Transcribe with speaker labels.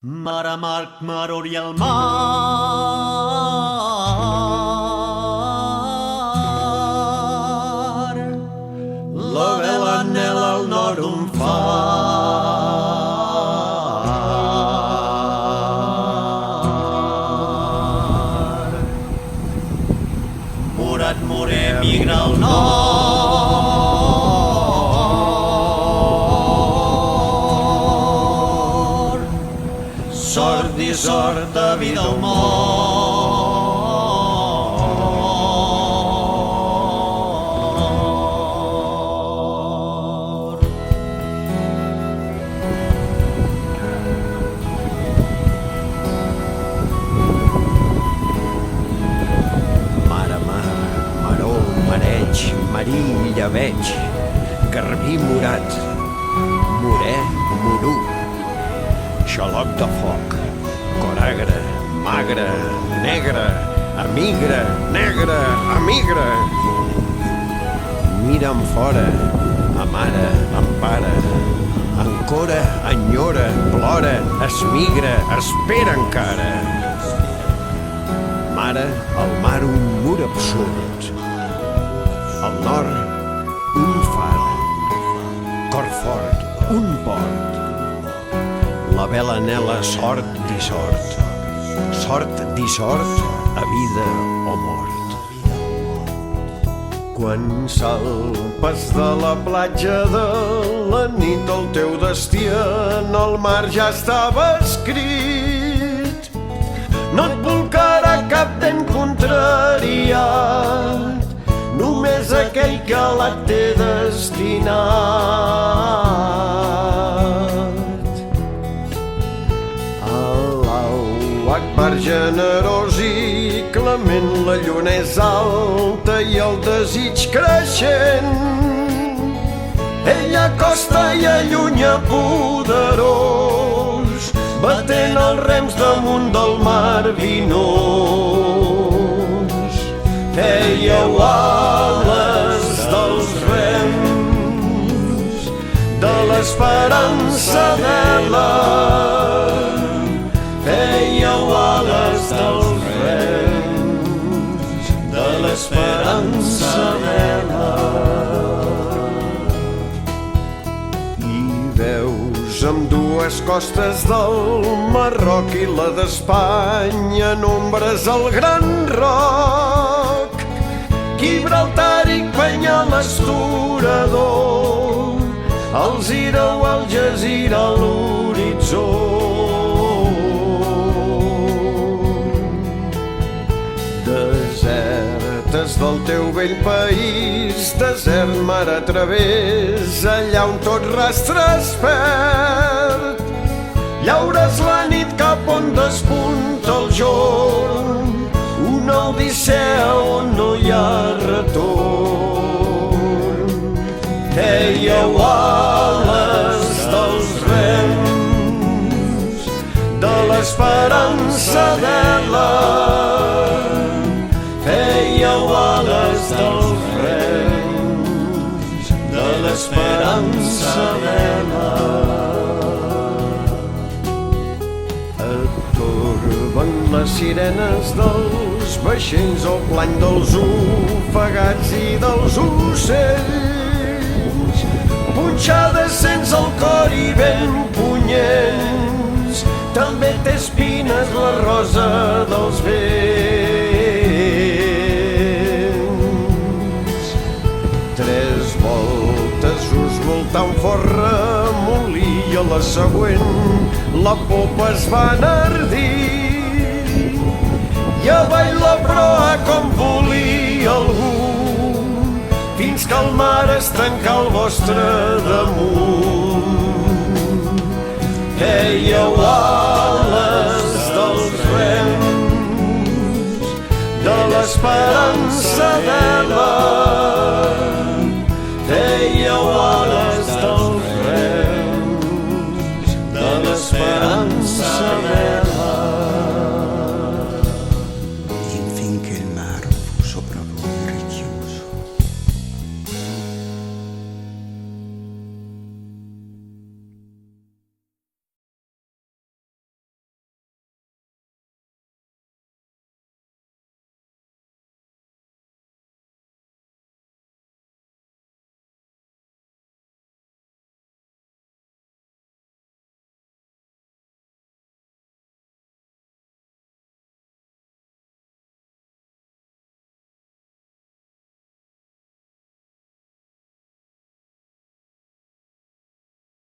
Speaker 1: Mar a Marc, Mar Oriel, mar. La vela anhela al nord un far. Morat Morer migra al nord. Sort i sort de vida o mort. Mar a mar, maró, mareig, marilla veig, garbí morat, morè, morú, xaloc de foc, coragre, magre, negre, emigra, negre, emigra. Mira'm fora, amara, empara, encora, enyora, plora, esmigra, espera encara. Mare, al mar un mur absurd, al nord un far, cor fort, un port. La vela anhela sort dissort, sort dissort a vida o mort. Quan salpes de la platja de la nit el teu destí en el mar ja estava escrit. No et volcarà cap vent contrariat, només aquell que l'ha té destinat. Akbar generós i clement, la lluna és alta i el desig creixent. Ell acosta i allunya poderós, batent els rems damunt del mar vinós. Fèieu ales dels rems de l'esperança vela. Fèieu ales dels rems de l'esperança vela. I veus amb dues costes del Marroc i la d'Espanya en ombres el Gran Roc, Gibraltar i Penyal Estorador, Alzira o Algesira a l'horitzó. Desertes del teu vell país, desert mar a través, allà on tot rastre es perd. Llaures la nit cap on despunta el jorn, una odissea on no hi ha retorn. Fèieu ales dels rems de l'esperança vela. Fèieu ales dels rems de l'esperança vela. Atorben les sirenes dels vaixells, el plany dels ofegats i dels ocells. Punxades sense el cor i ben punyents, també té espines la rosa dels vents. Tres voltes us voltà un fort remolí i a la següent la popa es va enardir. I avall la proa com volia algú, fins que el mar es tancà al vostre damunt. Fèieu ales dels rems de l'esperança